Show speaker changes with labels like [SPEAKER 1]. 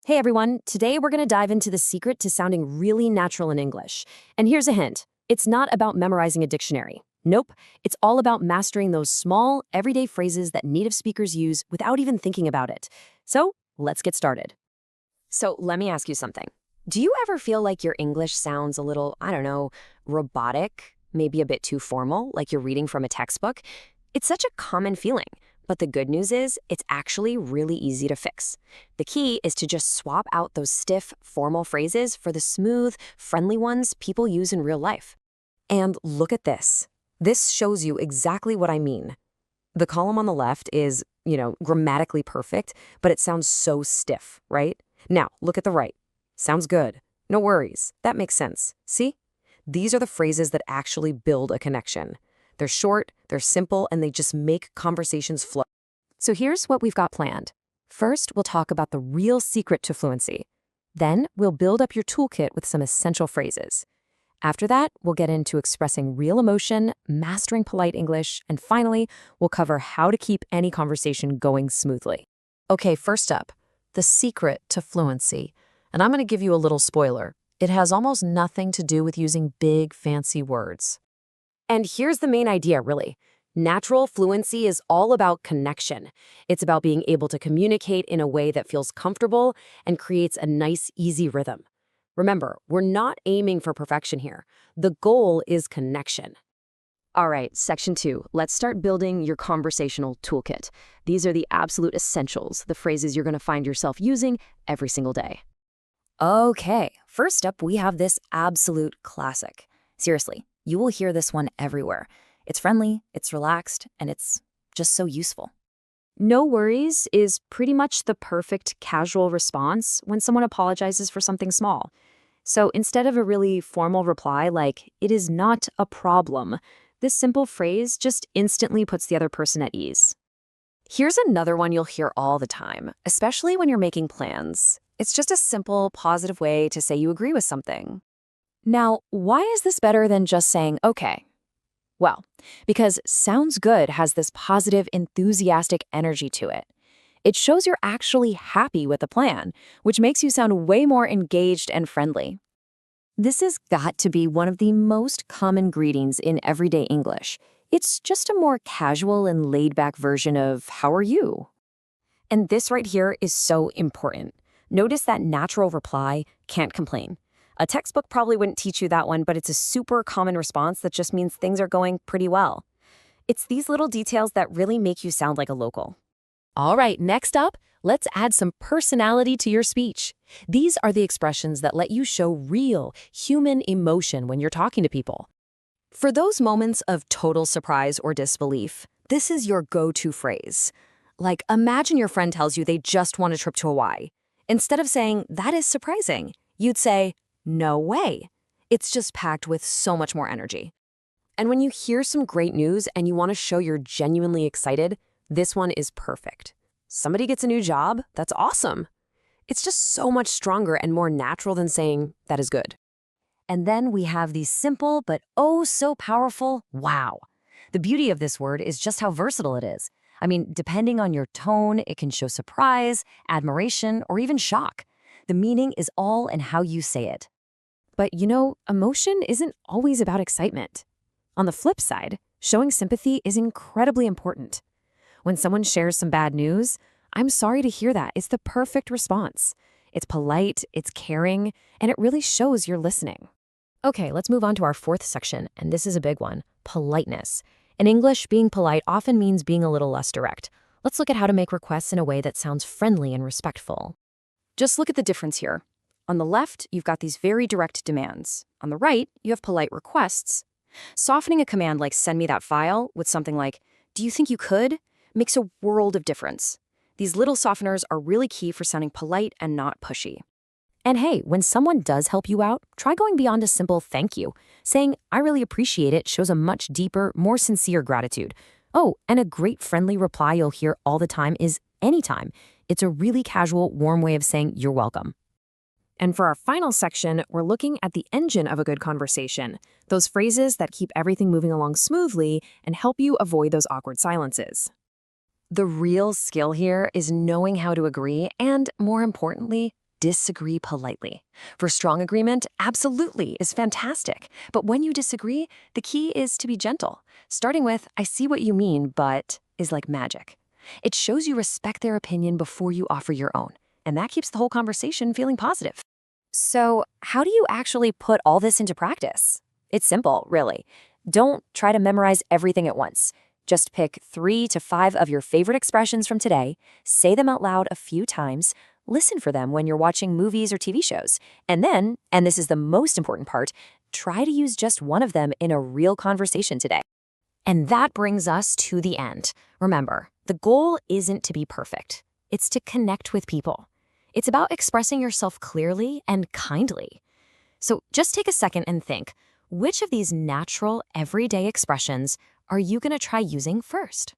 [SPEAKER 1] Hey everyone, today we're going to dive into the secret to sounding really natural in English. And here's a hint, it's not about memorizing a dictionary. Nope, it's all about mastering those small, everyday phrases that native speakers use without even thinking about it. So let's get started. So let me ask you something. Do you ever feel like your English sounds a little, I don't know, robotic, maybe a bit too formal, like you're reading from a textbook? It's such a common feeling. But the good news is, it's actually really easy to fix. The key is to just swap out those stiff, formal phrases for the smooth, friendly ones people use in real life. And look at this. This shows you exactly what I mean. The column on the left is, grammatically perfect, but it sounds so stiff, right? Now, look at the right. Sounds good. No worries. That makes sense. See? These are the phrases that actually build a connection. They're short, they're simple, and they just make conversations flow. So here's what we've got planned. First, we'll talk about the real secret to fluency. Then, we'll build up your toolkit with some essential phrases. After that, we'll get into expressing real emotion, mastering polite English, and finally, we'll cover how to keep any conversation going smoothly. Okay, first up, the secret to fluency. And I'm going to give you a little spoiler. It has almost nothing to do with using big, fancy words. And here's the main idea, really. Natural fluency is all about connection. It's about being able to communicate in a way that feels comfortable and creates a nice, easy rhythm. Remember, we're not aiming for perfection here. The goal is connection. All right, section 2. Let's start building your conversational toolkit. These are the absolute essentials, the phrases you're going to find yourself using every single day. Okay, first up, we have this absolute classic. Seriously. You will hear this one everywhere. It's friendly, it's relaxed, and it's just so useful. No worries is pretty much the perfect casual response when someone apologizes for something small. So instead of a really formal reply like, "It is not a problem," this simple phrase just instantly puts the other person at ease. Here's another one you'll hear all the time, especially when you're making plans. It's just a simple, positive way to say you agree with something. Now, why is this better than just saying, okay? Well, because sounds good has this positive, enthusiastic energy to it. It shows you're actually happy with the plan, which makes you sound way more engaged and friendly. This has got to be one of the most common greetings in everyday English. It's just a more casual and laid-back version of, how are you? And this right here is so important. Notice that natural reply, can't complain. A textbook probably wouldn't teach you that one, but it's a super common response that just means things are going pretty well. It's these little details that really make you sound like a local. All right, next up, let's add some personality to your speech. These are the expressions that let you show real, human emotion when you're talking to people. For those moments of total surprise or disbelief, this is your go-to phrase. Like, imagine your friend tells you they just want a trip to Hawaii. Instead of saying, "That is surprising," you'd say, "No way." It's just packed with so much more energy. And when you hear some great news and you want to show you're genuinely excited, this one is perfect. Somebody gets a new job? That's awesome. It's just so much stronger and more natural than saying, "That is good." And then we have the simple but oh so powerful wow. The beauty of this word is just how versatile it is. I mean, depending on your tone, it can show surprise, admiration, or even shock. The meaning is all in how you say it. But emotion isn't always about excitement. On the flip side, showing sympathy is incredibly important. When someone shares some bad news, "I'm sorry to hear that," is the perfect response. It's polite, it's caring, and it really shows you're listening. Okay, let's move on to our fourth section, and this is a big one, politeness. In English, being polite often means being a little less direct. Let's look at how to make requests in a way that sounds friendly and respectful. Just look at the difference here. On the left, you've got these very direct demands. On the right, you have polite requests. Softening a command like "send me that file" with something like "do you think you could?" makes a world of difference. These little softeners are really key for sounding polite and not pushy. And hey, when someone does help you out, try going beyond a simple thank you. Saying, "I really appreciate it" shows a much deeper, more sincere gratitude. Oh, and a great friendly reply you'll hear all the time is anytime. It's a really casual, warm way of saying you're welcome. And for our final section, we're looking at the engine of a good conversation, those phrases that keep everything moving along smoothly and help you avoid those awkward The real skill here is knowing how to agree and, more importantly, disagree politely. For strong agreement, absolutely is fantastic. But when you disagree, the key is to be gentle. Starting with, I see what you mean, but is like magic. It shows you respect their opinion before you offer your own. And that keeps the whole conversation feeling positive. So, how do you actually put all this into practice? It's simple, really. Don't try to memorize everything at once. Just pick 3 to 5 of your favorite expressions from today, say them out loud a few times, listen for them when you're watching movies or TV shows, and then, and this is the most important part, try to use just one of them in a real conversation today. And that brings us to the end. Remember, the goal isn't to be perfect. It's to connect with people. It's about expressing yourself clearly and kindly. So just take a second and think, which of these natural, everyday expressions are you going to try using first?